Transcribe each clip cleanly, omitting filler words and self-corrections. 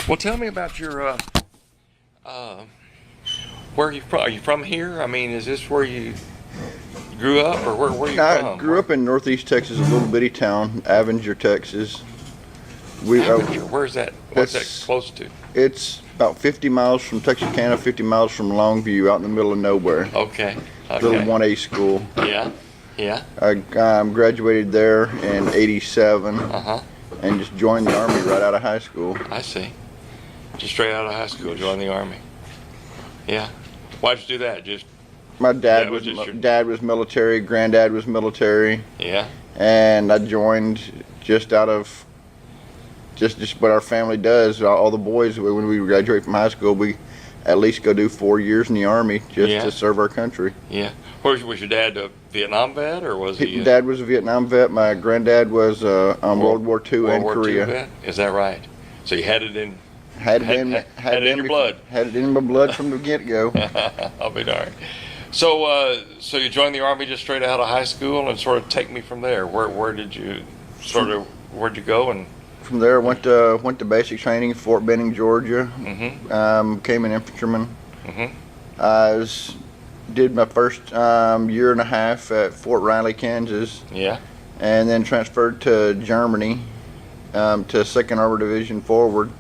Well, tell me about your, where are you from? Are you from here? I mean, is this where you grew up, or where are you from? I grew up in Northeast Texas, a little bitty town, Avenger, Texas. Avenger, where's that? What's that close to? It's about 50 miles from Texarkana, 50 miles from Longview, out in the middle of nowhere. Okay. Little 1A school. Yeah. Yeah. I graduated there in '87. And just joined the Army right out of high school. I see. Just straight out of high school, joined the Army. Yeah. Why'd you do that? Just my dad was military, granddad was military. Yeah. And I joined just out of just what our family does. All the boys, when we graduate from high school, we at least go do 4 years in the Army just to serve our country. Yeah. Was your dad a Vietnam vet, or was he? Dad was a Vietnam vet. My granddad was on World War II and Korea. II vet? Is that right? So you had it in. Had it in your blood. Had it in my blood from the get-go. I'll be darned. So, so you joined the Army just straight out of high school, and sort of take me from there. Where'd you go? And from there, went to basic training in Fort Benning, Georgia. Became an infantryman. Did my first year and a half at Fort Riley, Kansas. Yeah. And then transferred to Germany, to 2nd Armored Division Forward.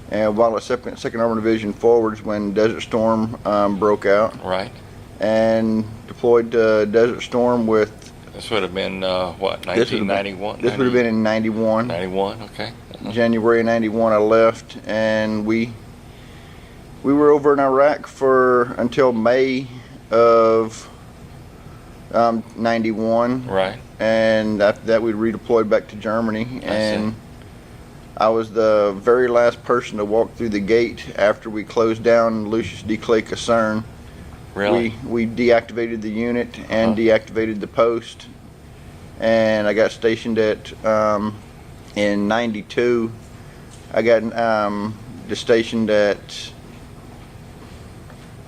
And while at 2nd Armored Division Forwards, when Desert Storm broke out. Right. And deployed to Desert Storm with. This would have been what, 1991? This would have been in 91. 91. Okay. January of 91, I left, and we were over in Iraq until May of 91. Right. And after that, we redeployed back to Germany, and I was the very last person to walk through the gate after we closed down Lucius D. Clay Caserne. Really? We deactivated the unit and deactivated the post, and I got stationed at in 92. I got stationed at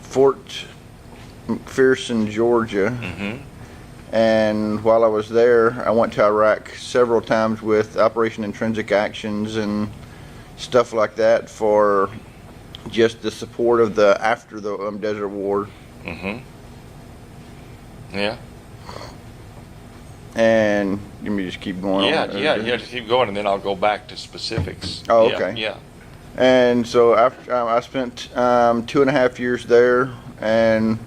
Fort McPherson, Georgia. And while I was there, I went to Iraq several times with Operation Intrinsic Actions and stuff like that for just the support of after the Desert War. Yeah. And let me just keep going. Just keep going, and then I'll go back to specifics. Oh, okay. Yeah. And so after I spent 2.5 years there, and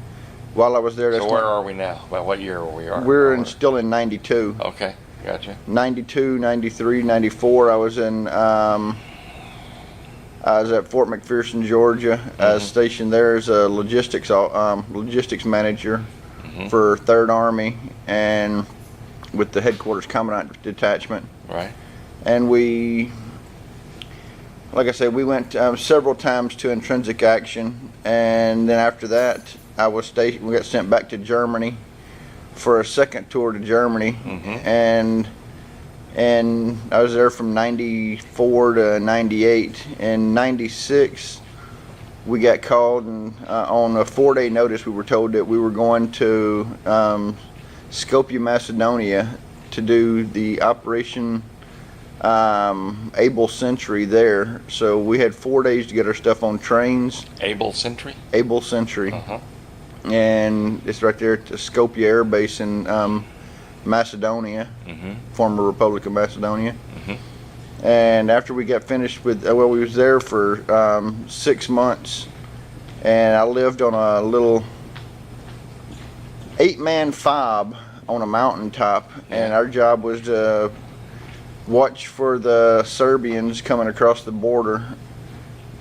while I was there, so where are we now? Well, what year are we? We're still in 92. Okay, gotcha. 92, 93, 94. I was at Fort McPherson, Georgia. I was stationed there as a logistics manager for 3rd Army, and with the headquarters commandant detachment. Right. And like I said, we went several times to intrinsic action, and then after that, we got sent back to Germany for a second tour to Germany, and I was there from 94 to 98. In 96, we got called, and on a 4-day notice, we were told that we were going to Skopje, Macedonia, to do the Operation Able Sentry there. So we had 4 days to get our stuff on trains. Able Sentry? Able Sentry. And it's right there at the Skopje Air Base in Macedonia, former Republic of Macedonia. And after we got finished with, we was there for 6 months, and I lived on a little 8-man fob on a mountaintop, and our job was to watch for the Serbians coming across the border.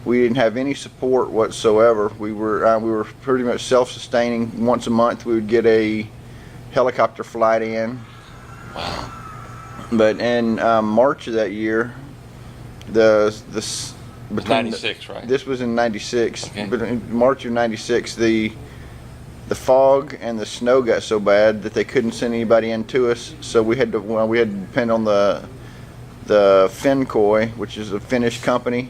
We didn't have any support whatsoever. We were pretty much self-sustaining. Once a month, we would get a helicopter flight in. Wow. But in March of that year, between 96, right? This was in 96. Okay. But in March of 96, the fog and the snow got so bad that they couldn't send anybody in to us. So we had to depend on the Finncoy, which is a Finnish company.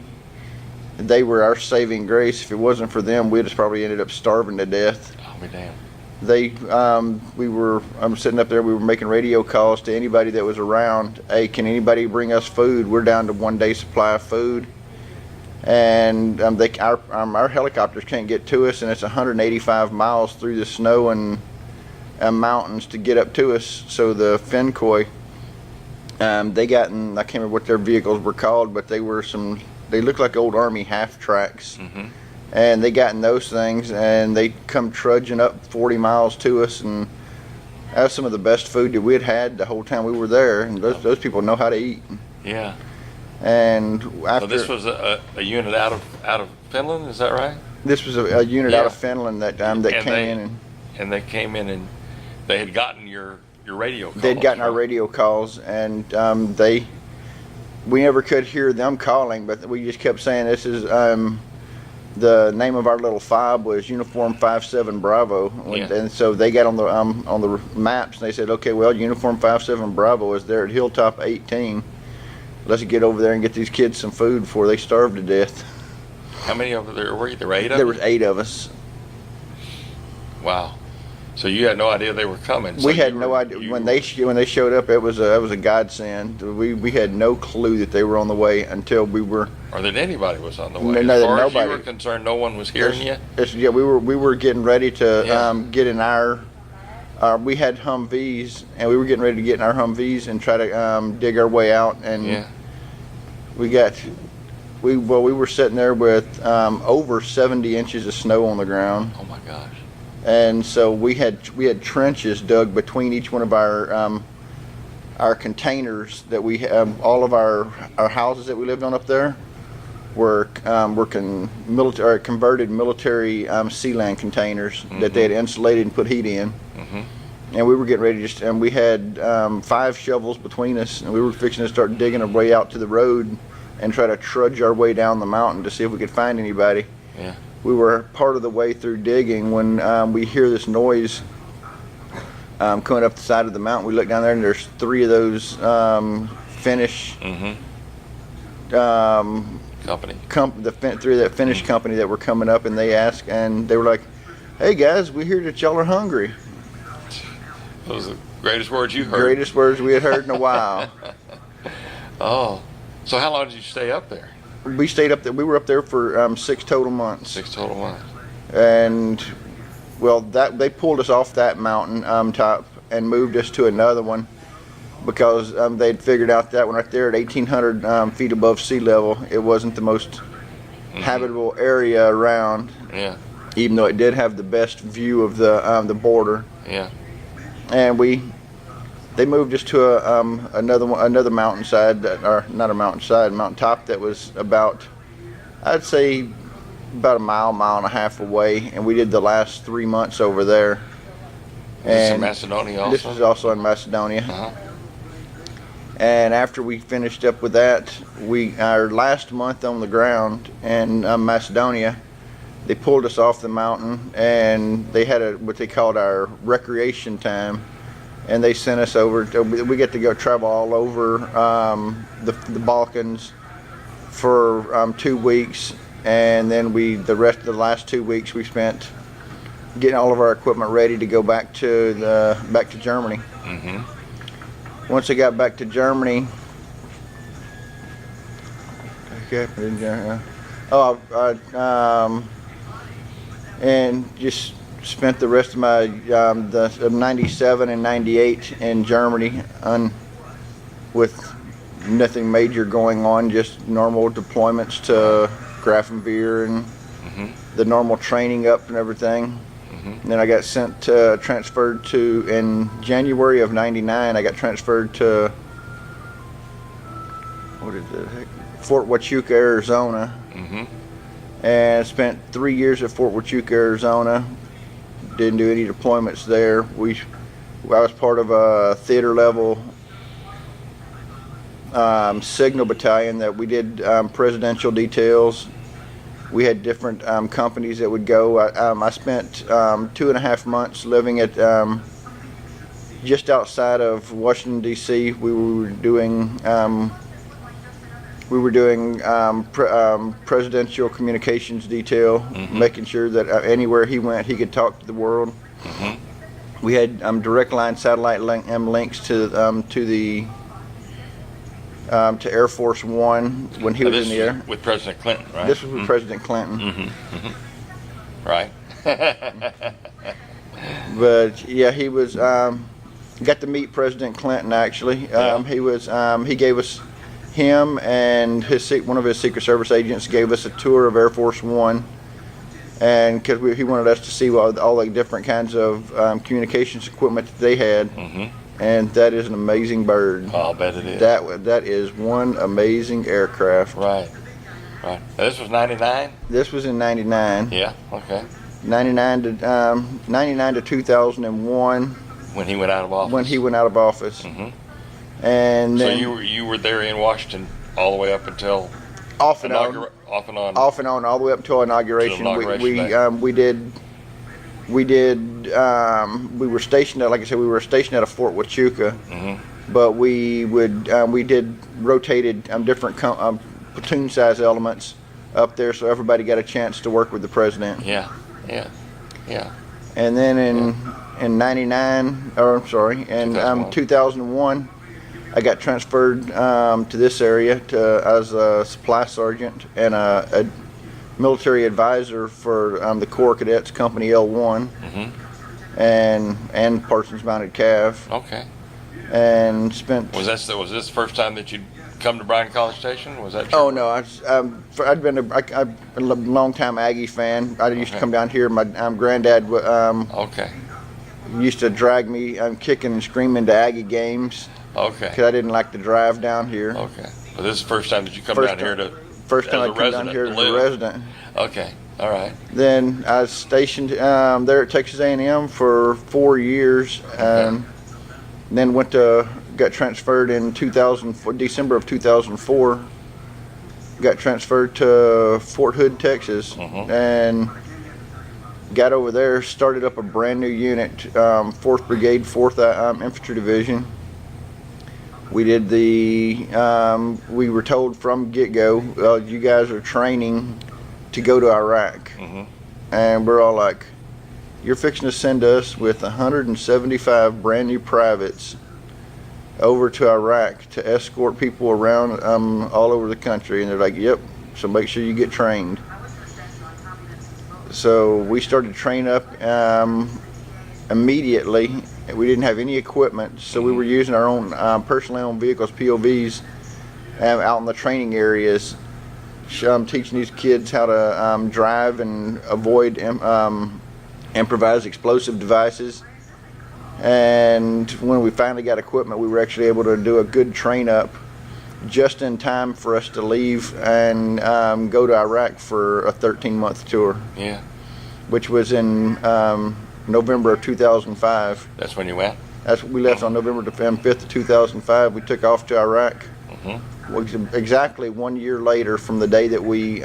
They were our saving grace. If it wasn't for them, we'd have probably ended up starving to death. Oh, my damn. I'm sitting up there, we were making radio calls to anybody that was around. Hey, can anybody bring us food? We're down to 1 day supply of food. and our helicopters can't get to us, and it's 185 miles through the snow and mountains to get up to us. So the Fincoy, they got in, I can't remember what their vehicles were called, but they looked like old Army half tracks. And they got in those things, and they come trudging up 40 miles to us, and that was some of the best food that we had the whole time we were there. And those people know how to eat. Yeah. And after, so this was a unit out of Finland, is that right? This was a unit out of Finland that came they came in and they had gotten your radio calls. They'd gotten our radio calls, and we never could hear them calling, but we just kept saying, this is the name of our little fob was Uniform 57 Bravo. And so they got on the maps, and they said, okay, well, Uniform 57 Bravo is there at Hilltop 18. Let's get over there and get these kids some food before they starve to death. How many over there were you? There were 8 of them? There was 8 of us. Wow. So you had no idea they were coming? We had no idea. When they showed up, it was a godsend. We had no clue that they were on the way until we were. Or that anybody was on the way. No, as far nobody. as you were concerned, no one was hearing you? Yeah, we were getting ready to get in our. We had Humvees, and we were getting ready to get in our Humvees and try to dig our way out. And we were sitting there with over 70 inches of snow on the ground. Oh my gosh! And so we had trenches dug between each one of our containers that we have. All of our houses that we lived on up there were converted military sealand containers that they had insulated and put heat in. And we were getting ready to and we had 5 shovels between us, and we were fixing to start digging our way out to the road and try to trudge our way down the mountain to see if we could find anybody. Yeah. We were part of the way through digging when we hear this noise coming up the side of the mountain. We look down there, and there's 3 of those Finnish company. 3 of that Finnish company that were coming up, and they were like, "Hey guys, we hear that y'all are hungry." Those are the greatest words you heard. Greatest words we had heard in a while. Oh, so how long did you stay up there? We stayed up there. We were up there for 6 total months. 6 total months. And well, they pulled us off that mountain top and moved us to another one because they'd figured out that one right there at 1,800 feet above sea level, it wasn't the most habitable area around. Yeah. Even though it did have the best view of the border. Yeah. And they moved us to another mountainside, or not a mountainside, mountaintop that was about, I'd say, about a mile and a half away, and we did the last 3 months over there. This is in Macedonia also? This is also in Macedonia. And after we finished up with that, our last month on the ground in Macedonia, they pulled us off the mountain, and they had what they called our recreation time, and they sent us over. We get to go travel all over the Balkans for 2 weeks, and then the rest of the last 2 weeks we spent getting all of our equipment ready to go back to Germany. Once I got back to Germany, and just spent the rest of my of 97 and 98 in Germany with nothing major going on, just normal deployments to Grafenwehr and the normal training up and everything. And then I got transferred to, in January of 99, I got transferred to, Fort Huachuca, Arizona. And spent 3 years at Fort Huachuca, Arizona. Didn't do any deployments there. I was part of a theater level signal battalion that we did presidential details. We had different companies that would go. I spent 2.5 months living at just outside of Washington, D.C. We were doing presidential communications detail, making sure that anywhere he went, he could talk to the world. We had direct line satellite links to the to Air Force One when he was in the air. With President Clinton, right? This was with President Clinton. Right. But yeah, he was got to meet President Clinton actually. He gave us, him and one of his Secret Service agents gave us a tour of Air Force One, and because he wanted us to see all the different kinds of communications equipment that they had. And that is an amazing bird. Oh, I'll bet it is. That is one amazing aircraft. Right. Now, this was 99? This was in 99. Yeah, okay. 99 to 2001. When he went out of office? When he went out of office. And so then, you were there in Washington all the way up until off and on, all the way up until inauguration. We were stationed at, like I said, we were stationed at a Fort Huachuca, but we did rotated different platoon size elements up there, so everybody got a chance to work with the president. Yeah. And then in 99, or I'm sorry, in 2001, I got transferred to this area as a supply sergeant and a military advisor for the Corps Cadets Company L1 and Parsons Mounted Cav. Okay. And spent. Was this the first time that you'd come to Bryan College Station? Was that true? Oh no, I'd been a long time Aggie fan. I used to come down here. My granddad used to drag me kicking and screaming to Aggie games. Okay. Because I didn't like to drive down here. Okay. But this is the first time that you come down here to. First time I come down here as a resident. Okay, all right. Then I was stationed there at Texas A&M for 4 years, and then got transferred in December of 2004. Got transferred to Fort Hood, Texas, and got over there. Started up a brand new unit, 4th Brigade, 4th Infantry Division. We did we were told from get-go, you guys are training to go to Iraq. And we're all like, you're fixing to send us with 175 brand new privates over to Iraq to escort people around all over the country. And they're like, yep, so make sure you get trained. So we started to train up immediately. We didn't have any equipment, so we were using our own personally owned vehicles, POVs, out in the training areas, teaching these kids how to drive and avoid improvised explosive devices. And when we finally got equipment, we were actually able to do a good train up just in time for us to leave and go to Iraq for a 13-month tour. Yeah. Which was in November of 2005. That's when you went? We left on November 5th of 2005. We took off to Iraq. Exactly 1 year later from the day that we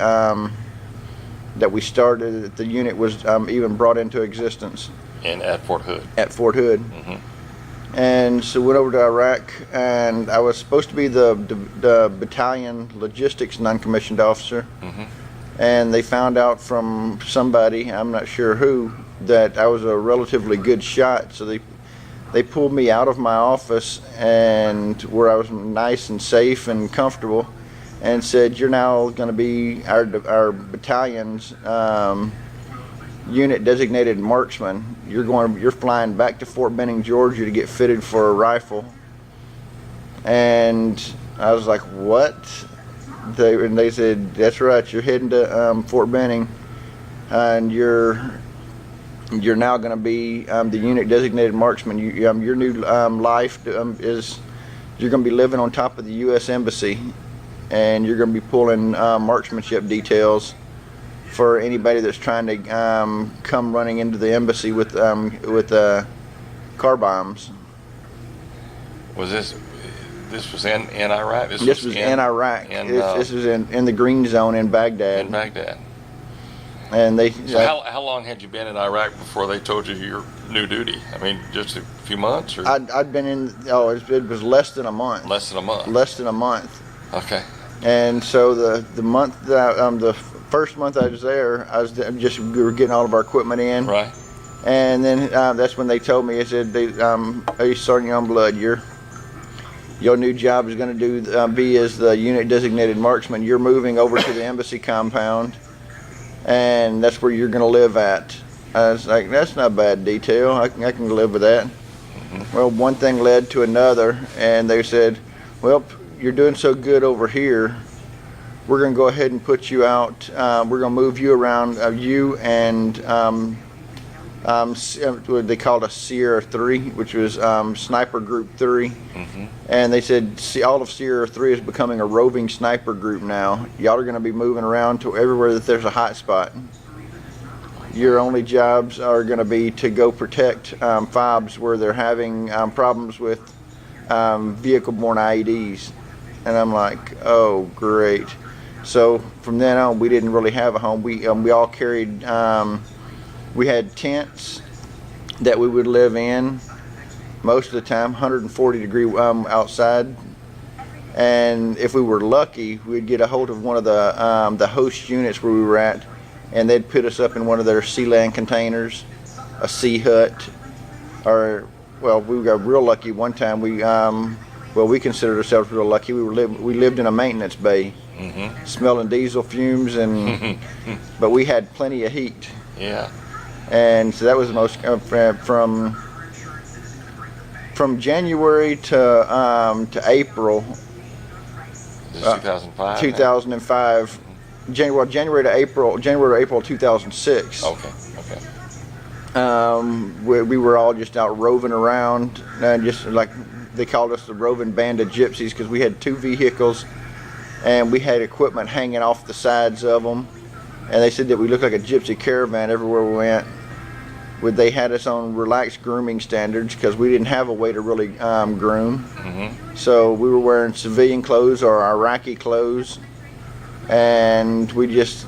started, the unit was even brought into existence. And at Fort Hood? At Fort Hood. And so went over to Iraq, and I was supposed to be the battalion logistics non-commissioned officer. And they found out from somebody, I'm not sure who, that I was a relatively good shot, so they pulled me out of my office and where I was nice and safe and comfortable, and said, you're now going to be our battalion's unit designated marksman. You're flying back to Fort Benning, Georgia to get fitted for a rifle. And I was like, what? They said, that's right, you're heading to Fort Benning, and you're now going to be the unit designated marksman. Your new life is you're going to be living on top of the U.S. Embassy, and you're going to be pulling marksmanship details for anybody that's trying to come running into the embassy with car bombs. Was this was in Iraq? This was in Iraq. This was in the green zone in Baghdad. In Baghdad. And So how long had you been in Iraq before they told you your new duty? I mean, just a few months? Or? I'd been in, it was less than a month. Less than a month? Less than a month. Okay. And so the month that, the first month I was there, we were getting all of our equipment in. Right. And then that's when they told me, they said, hey, Sergeant Youngblood, Your new job is going to be as the unit designated marksman. You're moving over to the embassy compound, and that's where you're going to live at. I was like, that's not a bad detail. I can live with that. Well, one thing led to another, and they said, well, you're doing so good over here, we're going to go ahead and put you out. We're going to move you around, you and what they called a Sierra 3, which was Sniper Group 3. And they said, see, all of Sierra 3 is becoming a roving sniper group now. Y'all are going to be moving around to everywhere that there's a hot spot. Your only jobs are going to be to go protect FOBs where they're having problems with vehicle-borne IEDs. And I'm like, oh, great. So from then on, we didn't really have a home. We all carried, we had tents that we would live in most of the time, 140 degree outside. And if we were lucky, we'd get a hold of one of the host units where we were at, and they'd put us up in one of their Sealand containers, a sea hut, or, well, we got real lucky one time. We considered ourselves real lucky. We lived in a maintenance bay, smelling diesel fumes, and but we had plenty of heat. Yeah. And so that was the most from January to April. This is 2005. 2005. January to April 2006. Okay. We were all just out roving around, just like they called us the roving band of gypsies, because we had 2 vehicles and we had equipment hanging off the sides of them, and they said that we looked like a gypsy caravan everywhere we went. They had us on relaxed grooming standards because we didn't have a way to really groom. So we were wearing civilian clothes or Iraqi clothes, and we just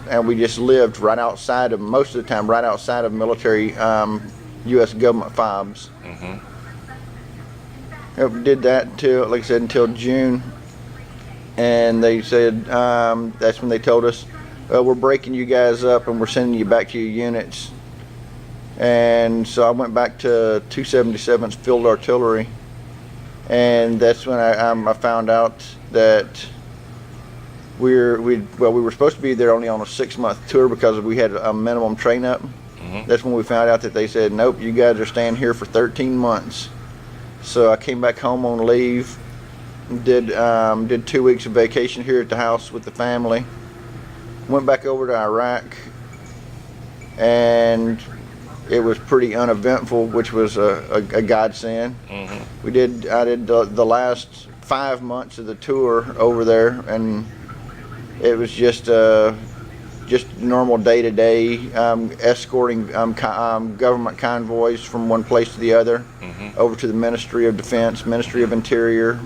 lived right outside of, most of the time, right outside of military U.S. government FOBs. Did that until, like I said, until June, and they said that's when they told us, well, we're breaking you guys up and we're sending you back to your units. And so I went back to 277th Field Artillery, and that's when I found out that we were supposed to be there only on a 6-month tour because we had a minimum train up. That's when we found out that they said, nope, you guys are staying here for 13 months. So I came back home on leave, did 2 weeks of vacation here at the house with the family, went back over to Iraq, and it was pretty uneventful, which was a godsend. I did the last 5 months of the tour over there, and it was just normal day-to-day escorting government convoys from one place to the other, over to the Ministry of Defense, Ministry of Interior.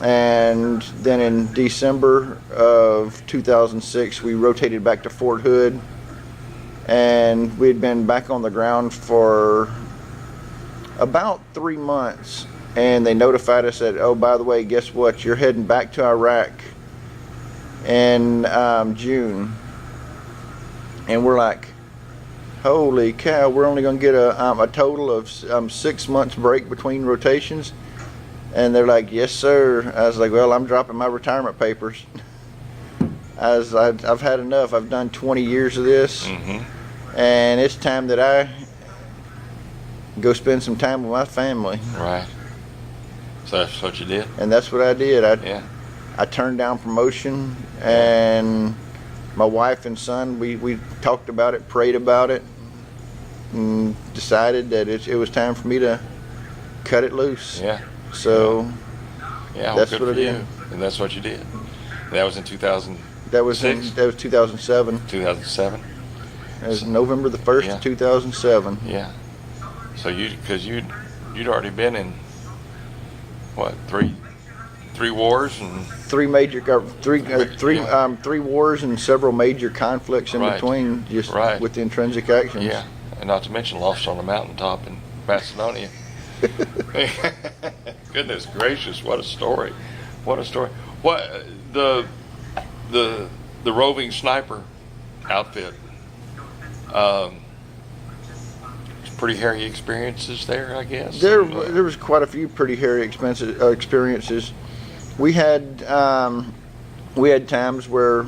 And then in December of 2006, we rotated back to Fort Hood, and we'd been back on the ground for about 3 months, and they notified us that, oh, by the way, guess what, you're heading back to Iraq in June. And we're like, holy cow, we're only going to get a total of 6 months break between rotations. And they're like, yes sir. I was like, well, I'm dropping my retirement papers. I've had enough. I've done 20 years of this, and it's time that I go spend some time with my family. Right. So that's what you did? And that's what I did. I turned down promotion, and my wife and son, we talked about it, prayed about it, and decided that it was time for me to cut it loose. Yeah. So that's good what I for you. did. And that's what you did. And that was in 2000. That was 2007. 2007. It was November the 1st, 2007. Yeah. So because you'd already been in what, three wars and three wars and several major conflicts in between, just with the intrinsic actions. Yeah, and not to mention lost on a mountaintop in Macedonia. Goodness gracious, what a story! What a story! What the roving sniper outfit? pretty hairy experiences there, I guess. There was quite a few pretty hairy experiences. We had times where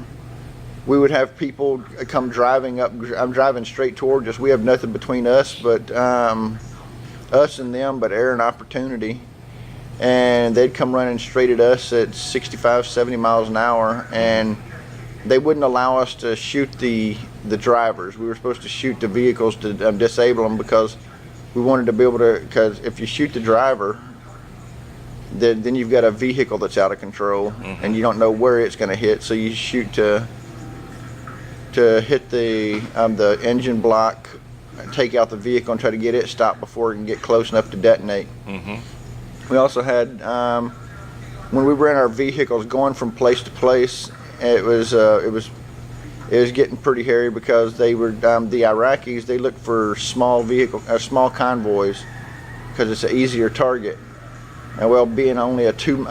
we would have people come driving up. I'm driving straight towards us. We have nothing between us but us and them, but air and opportunity. And they'd come running straight at us at 65, 70 miles an hour, and they wouldn't allow us to shoot the drivers. We were supposed to shoot the vehicles to disable them, because we wanted to be able to, because if you shoot the driver, then you've got a vehicle that's out of control, and you don't know where it's going to hit, so you shoot to hit the engine block, take out the vehicle and try to get it stopped before it can get close enough to detonate. We also had, when we were in our vehicles going from place to place, it was getting pretty hairy, because they were the Iraqis. They look for small convoys, because it's an easier target. And well, being only a two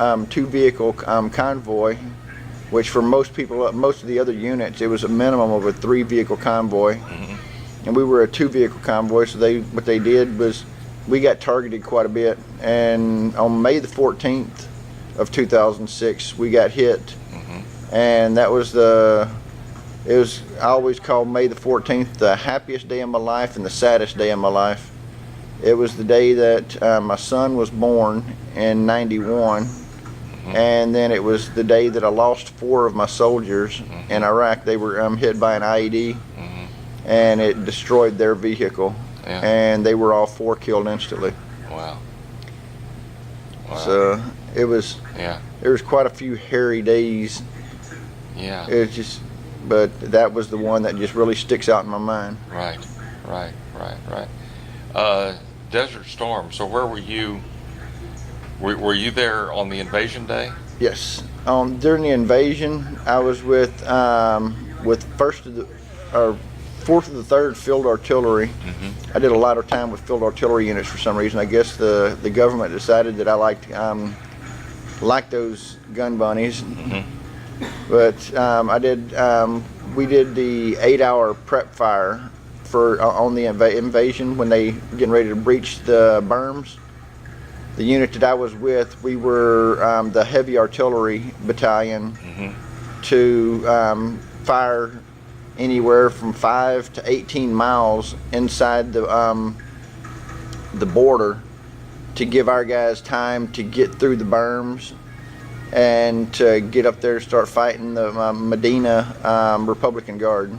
vehicle convoy, which for most people, most of the other units, it was a minimum of a 3 vehicle convoy, and we were a 2 vehicle convoy. So what they did was, we got targeted quite a bit, and on May the 14th of 2006, we got hit, and that was I always call May the 14th the happiest day of my life and the saddest day of my life. It was the day that my son was born in '91, and then it was the day that I lost 4 of my soldiers in Iraq. They were hit by an IED, and it destroyed their vehicle. Yeah. And they were all 4 killed instantly. Wow. So it was. Yeah. There was quite a few hairy days. Yeah. It was just, but that was the one that just really sticks out in my mind. Right. Desert Storm. So where were you? Were you there on the invasion day? Yes. During the invasion, I was with 4th of the 3rd Field Artillery. I did a lot of time with Field Artillery units for some reason. I guess the government decided that I liked those gun bunnies. But we did the 8-hour prep fire on the invasion when they were getting ready to breach the berms. The unit that I was with, we were the heavy artillery battalion to fire anywhere from 5 to 18 miles inside the border, to give our guys time to get through the berms and to get up there to start fighting the Medina Republican Guard.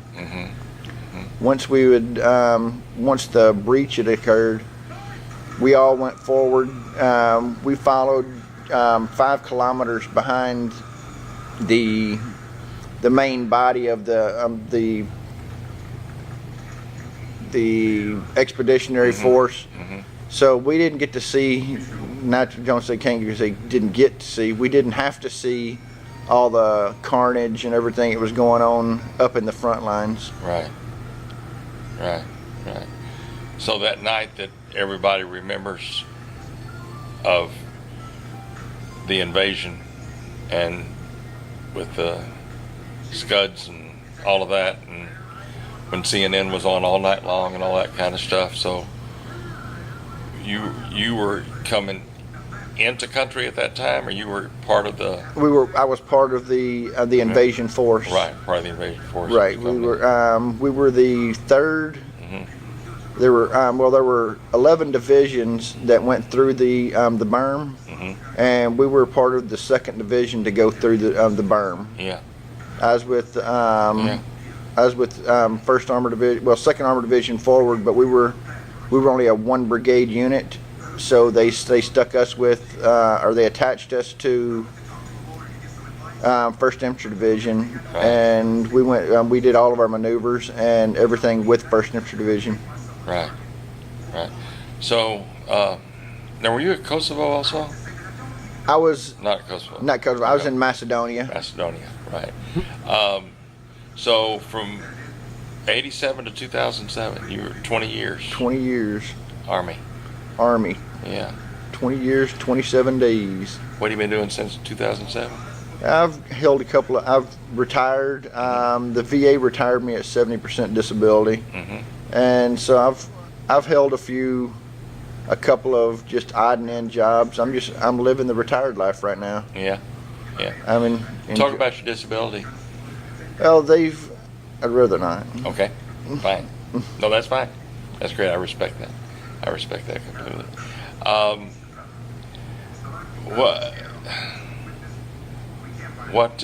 Once the breach had occurred, we all went forward. We followed 5 kilometers behind the main body of the expeditionary force. So we didn't get to see, don't say can't get to see, didn't get to see, we didn't have to see all the carnage and everything that was going on up in the front lines. Right. So that night that everybody remembers of the invasion, and with the Scuds and all of that, and when CNN was on all night long and all that kind of stuff, so you were coming into country at that time, or you were part of the? I was part of the invasion force. Right, part of the invasion force. Right, we were the 3rd. There were 11 divisions that went through the berm, and we were part of the 2nd division to go through the berm. Yeah. I was with 1st Armored Division, 2nd Armored Division forward, but we were only a 1 brigade unit, so they stuck us with, or they attached us to 1st Infantry Division, and we went. We did all of our maneuvers and everything with 1st Infantry Division. Right. So, now were you at Kosovo also? I was not Kosovo. Not Kosovo. I was in Macedonia. Right. So from '87 to 2007, you were 20 years. 20 years. Army. Yeah. 20 years, 27 days. What have you been doing since 2007? I've retired. The VA retired me at 70% disability, and so I've held a couple of just odd and end jobs. I'm living the retired life right now. Yeah. Yeah. I mean, Talk about your disability. Well, I'd rather not. Okay. Fine. No, that's fine. That's great. I respect that. I respect that completely. What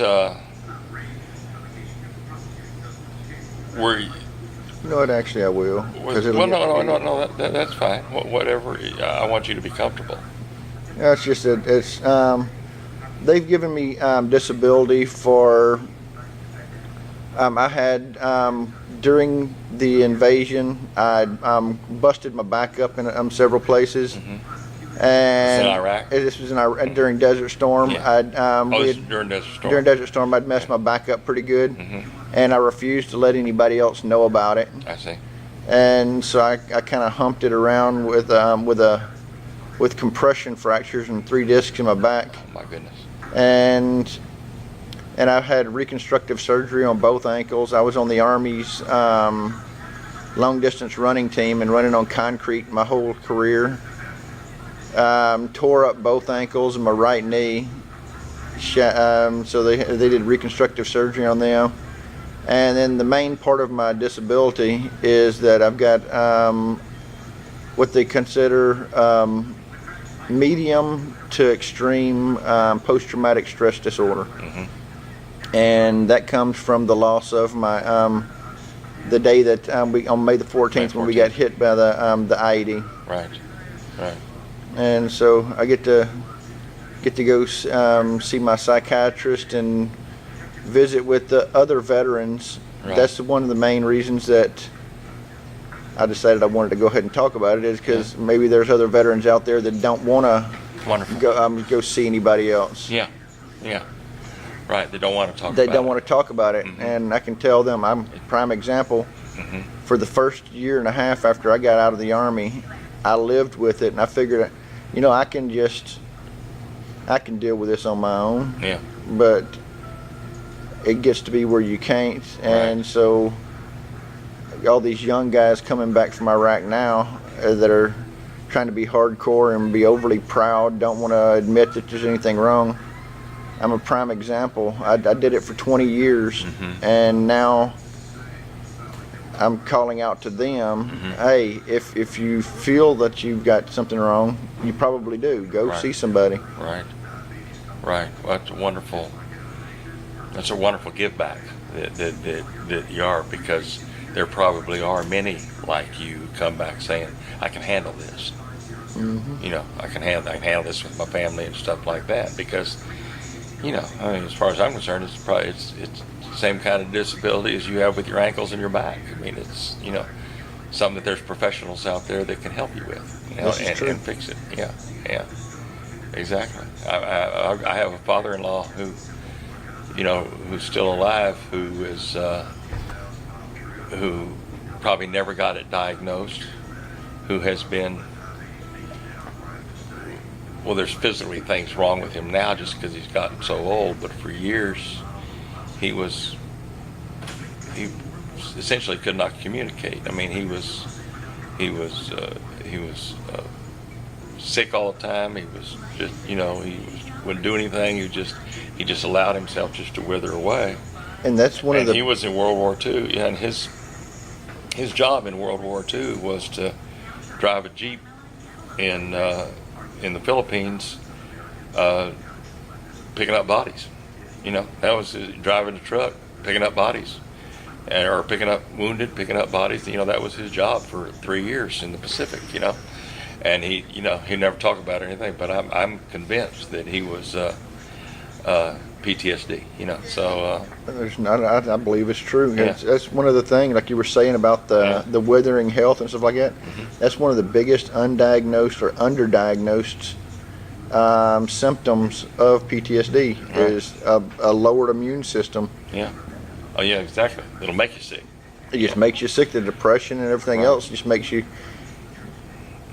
were you? You know what? Actually, I will. Well, no. That's fine. Whatever. I want you to be comfortable. Yeah, it's just that they've given me disability for. I had during the invasion, I busted my back up in several places. And in Iraq? This was in Iraq during Desert Storm. Yeah. During Desert Storm. During Desert Storm, I'd messed my back up pretty good, and I refused to let anybody else know about it. I see. And so I kind of humped it around with compression fractures and 3 discs in my back. Oh my goodness. And I've had reconstructive surgery on both ankles. I was on the Army's long distance running team and running on concrete my whole career. Tore up both ankles and my right knee. So they did reconstructive surgery on them. And then the main part of my disability is that I've got what they consider medium to extreme post-traumatic stress disorder. And that comes from the loss of my the day that on May the 14th when we got hit by the IED. Right. And so I get to go see my psychiatrist and visit with the other veterans. Right. That's one of the main reasons that I decided I wanted to go ahead and talk about it, is because maybe there's other veterans out there that don't want to go see anybody else. Yeah. Right. They don't want to talk. They don't want to talk about it, and I can tell them. I'm a prime example. For the first year and a half after I got out of the Army, I lived with it, and I figured, I can deal with this on my own. Yeah. But it gets to be where you can't, and so all these young guys coming back from Iraq now that are trying to be hardcore and be overly proud, don't want to admit that there's anything wrong. I'm a prime example. I did it for 20 years, and now I'm calling out to them, hey, if you feel that you've got something wrong, you probably do. Go see somebody. Right. Well, that's a wonderful give back that you are, because there probably are many like you who come back saying, I can handle this. I can handle this with my family and stuff like that, because as far as I'm concerned, it's the same kind of disability as you have with your ankles and your back. I mean, it's something that there's professionals out there that can help you with, and fix it. Yeah, exactly. I have a father-in-law who's still alive, who probably never got it diagnosed, who has been. Well, there's physically things wrong with him now just because he's gotten so old, but for years he essentially could not communicate. I mean, he was sick all the time. He was just, he wouldn't do anything. He just allowed himself just to wither away. And that's he was in World War II. Yeah, and his job in World War II was to drive a Jeep in the Philippines, picking up bodies. That was driving a truck, picking up bodies, or picking up wounded, picking up bodies. That was his job for 3 years in the Pacific. And he never talked about it or anything, but I'm convinced that he was PTSD. So I believe it's true. Yeah. That's one of the things, like you were saying about the withering health and stuff like that. That's one of the biggest undiagnosed or underdiagnosed symptoms of PTSD is a lowered immune system. Yeah. Oh yeah, exactly. It'll make you sick. It just makes you sick. The depression and everything else just makes you.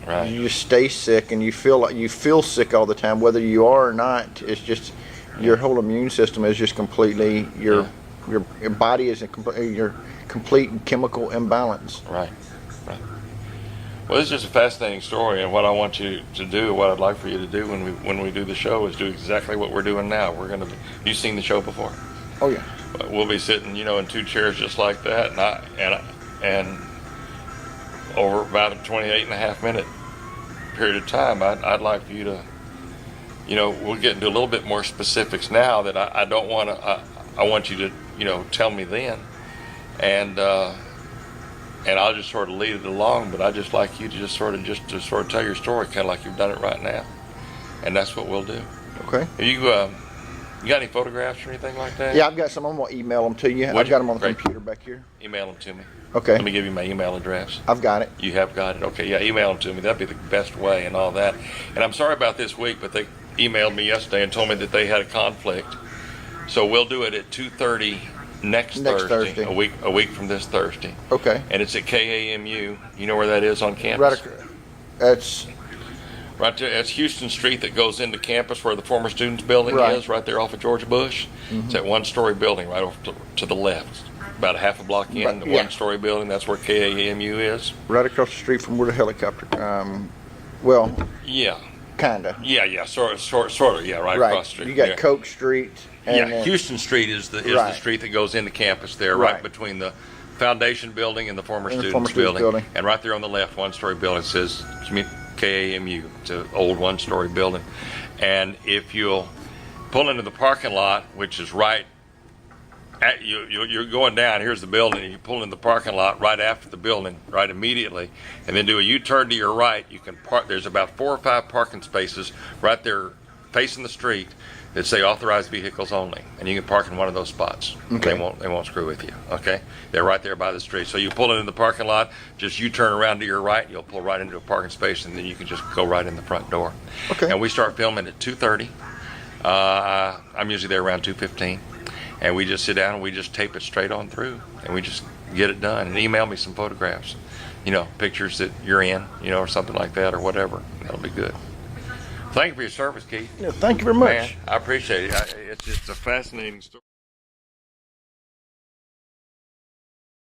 Right. You just stay sick, and you feel sick all the time, whether you are or not. It's just your whole immune system is just completely your body is your complete chemical imbalance. Right. Well, it's just a fascinating story, and what I want you to do, what I'd like for you to do when we do the show, is do exactly what we're doing now. We're going to. You've seen the show before. Oh yeah. We'll be sitting, in 2 chairs just like that, and over about a 28.5-minute period of time, I'd like for you to, we'll get into a little bit more specifics now that I don't want to. I want you to, tell me then, and I'll just sort of lead it along. But I just like you to just sort of tell your story, kind of like you've done it right now, and that's what we'll do. Okay. You got any photographs or anything like that? Yeah, I've got some. I'm gonna email them to you. I've got them on the computer back here. Email them to me. Okay. Let me give you my email address. I've got it. You have got it. Okay, yeah, email them to me. That'd be the best way and all that. And I'm sorry about this week, but they emailed me yesterday and told me that they had a conflict. So we'll do it at 2:30 next Thursday. A week from this Thursday. Okay. And it's at KAMU. You know where that is on campus? Right. That's right there. It's Houston Street that goes into campus where the former students building is, right there off of Georgia Bush. Mm-hmm. It's that 1-story building right off to the left. About a half a block in, the 1-story building. That's where KAMU is. Right across the street from where the helicopter. Yeah. Kinda. Yeah. Sort of. Yeah, right across the street. You got Coke Street. And Houston Street is the street that goes into campus there, right between the Foundation building and the former students building. And right there on the left, 1-story building says KAMU. It's an old 1-story building. And if you'll pull into the parking lot, which is right at you're going down, here's the building, and you pull in the parking lot right after the building, right immediately, and then do a U-turn to your right. You can park. There's about 4 or 5 parking spaces right there facing the street that say authorized vehicles only, and you can park in one of those spots. Okay. They won't screw with you. Okay, they're right there by the street. So you pull into the parking lot, just U-turn around to your right, you'll pull right into a parking space, and then you can just go right in the front door. Okay. And we start filming at 2:30. I'm usually there around 2:15. And we just sit down and we just tape it straight on through, and we just get it done. And email me some photographs, pictures that you're in, or something like that, or whatever. That'll be good. Thank you for your service, Keith. Yeah, thank you very much. Man, I appreciate it. It's just a fascinating story.